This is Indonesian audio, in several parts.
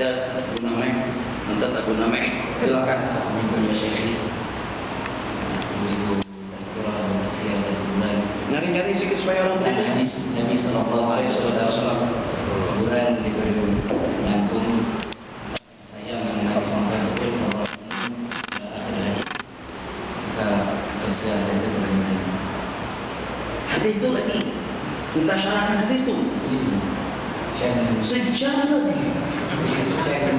Guna Mek, nanti tak guna Mek, silakan. Nyari-nyari sedikit supaya orang tahu. Hadis Nabi Sallallahu Alaihi Wasallam kuburan diberi ngampun saya mengenai sampai sebelum bahwa akhir hadis maka dosa dan kebenaran. Hadis itu lagi kita syarahkan hadis itu. Sejarah lagi. Saya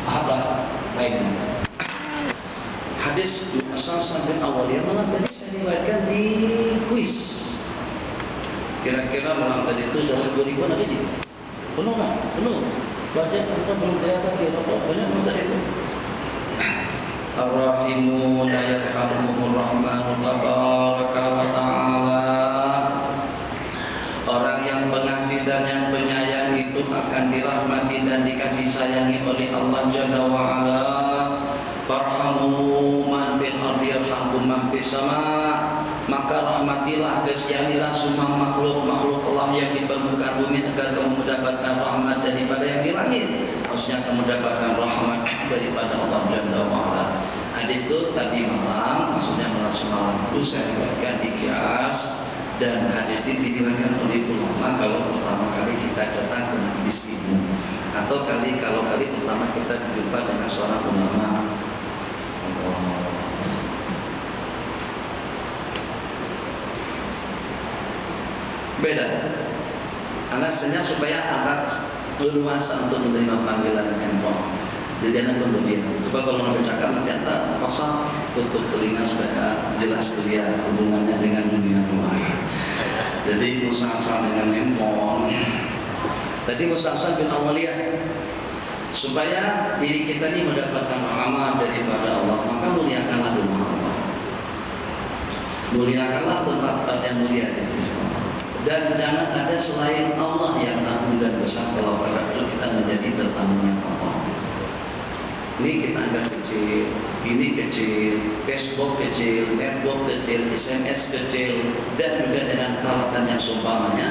apa baik. Hadis asal sampai awal yang malam tadi saya riwayatkan di kuis. Kira-kira malam tadi itu dalam 2000 ada di penuh kan? Penuh. Banyak kita belum kelihatan dia apa banyak malam tadi itu. Ar-Rahimun yarhamuhumur Rahmanu tabaraka wa ta'ala. Orang yang pengasih dan yang penyayang itu akan dirahmati dan dikasih sayangi oleh Allah Jalla wa Ala. Farhamu man fil ardi yarhamkum man fis sama. Maka rahmatilah, kasianilah semua makhluk-makhluk Allah yang di permukaan bumi agar kamu mendapatkan rahmat daripada yang di langit. Harusnya kamu mendapatkan rahmat daripada Allah Jalla wa Ala. Hadis itu tadi malam, maksudnya malam semalam itu saya riwayatkan di Qiyas. Dan hadis ini diriwayatkan oleh ulama kalau pertama kali kita datang ke majlis ilmu, atau kalau kali pertama kita berjumpa dengan seorang ulama. Beda. Anak senyap supaya anak leluasa untuk menerima panggilan handphone. Jadi anak berlebihan. Sebab kalau mau bercakap nanti anak paksa tutup telinga supaya jelas clear hubungannya dengan dunia luar. Jadi usaha dengan handphone. Tadi usaha bin awaliyah supaya diri kita ini mendapatkan rahmat daripada Allah, maka muliakanlah rumah Allah. Muliakanlah tempat yang mulia di sisi Allah. Dan jangan ada selain Allah yang agung dan besar kalau pada itu kita menjadi tetamunya Allah. Ini kita anggap kecil, ini kecil, Facebook kecil, network kecil, SMS kecil, dan juga dengan peralatan yang seumpamanya.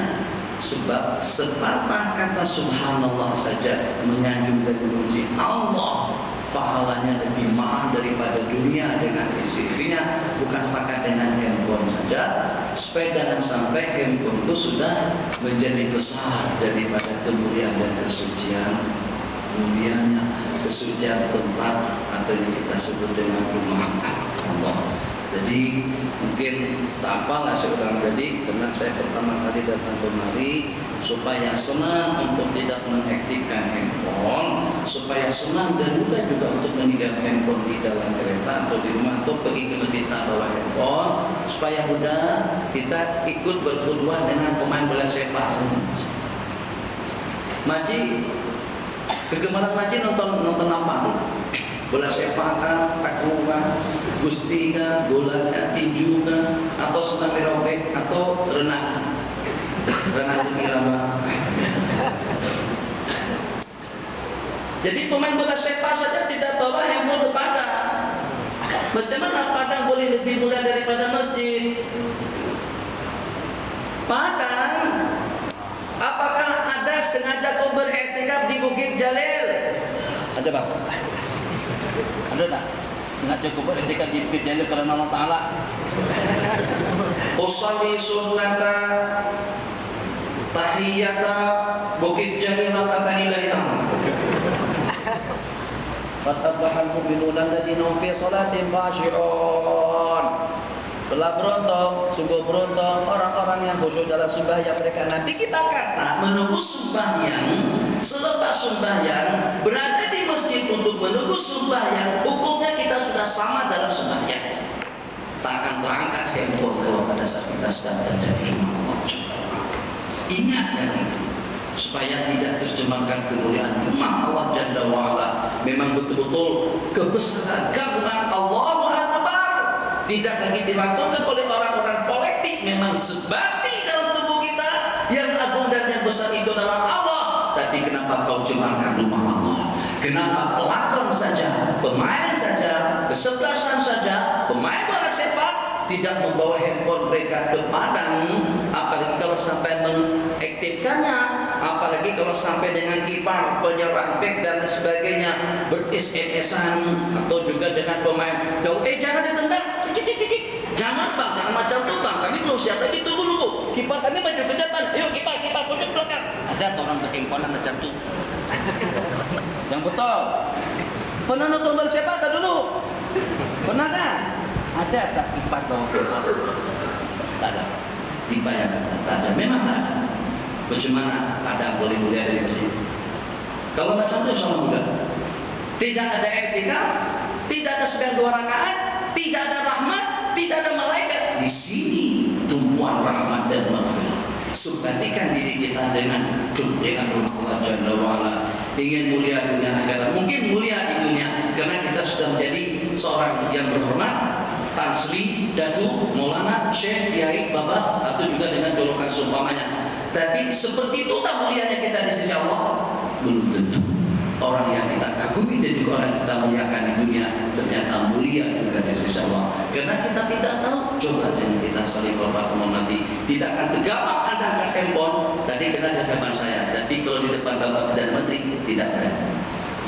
Sebab sepatah kata subhanallah saja menyanjung dan memuji Allah, pahalanya lebih mahal daripada dunia dengan isi-isinya, bukan setakat dengan handphone saja. Supaya jangan sampai handphone itu sudah menjadi besar daripada kemuliaan dan kesucian mulianya, kesucian tempat atau yang kita sebut dengan rumah Allah. Jadi mungkin tak apalah seorang jadi karena saya pertama kali datang kemari supaya senang untuk tidak mengaktifkan handphone, supaya senang dan mudah juga untuk meninggalkan handphone di dalam kereta atau di rumah atau pergi ke masjid tak bawa handphone, supaya mudah kita ikut berkuduan dengan pemain bola sepak. Maji kegemaran Maji nonton apa tuh? Bola sepak kan, takraw kan, gusti kan, bola kan, tinju kan, atau senam aerobik atau renang. Renang irama. Jadi pemain bola sepak saja tidak bawa handphone ke padang. Macam mana padang boleh lebih mulia daripada masjid? Padang, apakah ada sengaja kau beriktikaf di Bukit Jalil? Ada bang? Ada tak? Sengaja kau beriktikaf di Bukit Jalil kerana Allah Ta'ala? Usalli sunnata tahiyyata Bukit Jalil raka'atan lillahi ta'ala. Qad aflahal mu'minuna alladziina hum fi shalaatihim khashi'uun. Telah beruntung, sungguh beruntung orang-orang yang khusyuk dalam sembahyang mereka. Nanti kita kata menunggu sembahyang, selepas sembahyang berada di masjid untuk menunggu sembahyang, hukumnya kita sudah sama dalam sembahyang. Tak akan terangkat handphone kalau pada saat kita sedang berada di rumah Allah. Ingat dan itu supaya tidak terjemahkan kemuliaan rumah Allah Jalla wa'ala. Memang betul-betul kebesaran kagungan Allahu Akbar tidak lagi dilakukan oleh orang-orang politik. Memang sebati dalam tubuh kita yang agung dan yang besar itu adalah Allah. Tapi kenapa kau cemarkan rumah Allah? Kenapa pelakon saja, pemain saja, kesebelasan saja, pemain bola sepak tidak membawa handphone mereka ke padang, apalagi kalau sampai mengaktifkannya apalagi kalau sampai dengan kiper, penyerang back dan sebagainya, beris-esan atau juga dengan pemain. Jangan ditendang, jangan bang, jangan macam itu bang. Kami belum siap lagi, tunggu dulu. Kiper kami maju ke depan, ayo kiper kunci belakang. Ada orang berhimpunan macam itu. Yang betul. Pernah nonton bola sepak tak dulu? Pernah kan? Ada tak kipas bawa kipas? Tak ada. Kipas yang tak ada. Memang tak ada. Bagaimana ada boleh mulia dari sini? Kalau macam itu sama juga. Tidak ada etika, tidak ada sembahyang 2 rakaat, tidak ada rahmat, tidak ada malaikat. Di sini tumpuan rahmat dan maghfirah. Subhatikan diri kita dengan rumah Allah Jalla wa'ala. Ingin mulia dunia akhirat, mungkin mulia di dunia karena kita sudah menjadi seorang yang berhormat, Tansri, Datu, Maulana, Syekh, Kiai, Bapak, atau juga dengan julukan seumpamanya. Tapi seperti itu tak mulianya kita di sisi Allah? Belum tentu. Orang yang kita kagumi dan juga orang yang kita muliakan di dunia ternyata mulia juga di sisi Allah. Karena kita tidak tahu. Coba dengan kita saling berpakuan nanti tidak akan tergamak Anda angkat handphone. Tadi kena di hadapan saya, tapi kalau di depan Bapak dan Menteri tidak ada.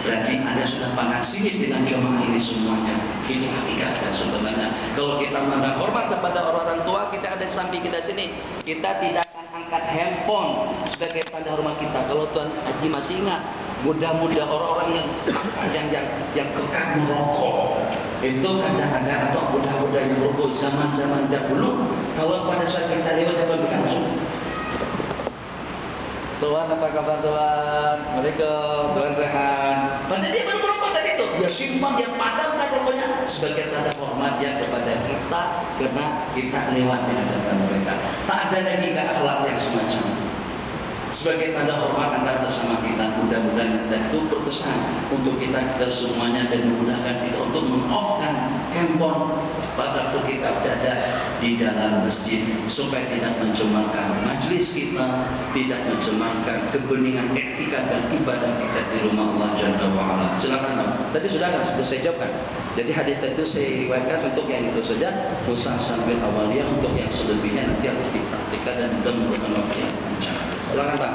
Berarti Anda sudah panas sinis dengan jemaah ini semuanya. Itu hakikatnya sebenarnya. Kalau kita mengenal hormat kepada orang-orang tua, kita ada di samping kita sini. Kita tidak akan angkat handphone sebagai tanda hormat kita. Kalau Tuan Haji masih ingat, muda-muda orang-orang yang pekat merokok itu kadang-kadang atau muda-muda yang merokok zaman-zaman dahulu, kalau pada saat kita lewat dapat langsung, Tuhan apa kabar Tuhan? Waalaikumsalam, Tuhan sehat. Padahal dia baru merokok tadi itu. Dia simpan, dia padamkan rokoknya sebagai tanda hormat ya kepada kita karena kita lewat di hadapan mereka. Tak ada lagi akhlak yang semacam. Sebagai tanda hormat antara bersama kita, mudah-mudahan kita itu berkesan untuk kita semuanya dan memudahkan kita untuk meng-off-kan handphone pada waktu kita berada di dalam masjid supaya tidak mencemarkan majlis kita, tidak mencemarkan kebeningan etika dan ibadah kita di rumah Allah Jalla wa'ala. Silakan Bang. Tadi sudah saya jawabkan. Jadi hadis itu saya riwayatkan untuk yang itu saja, usah sambil awaliyah, untuk yang selebihnya nanti harus dipraktikkan dan mudah-mudahan waktu yang panjang. Silakan Pak.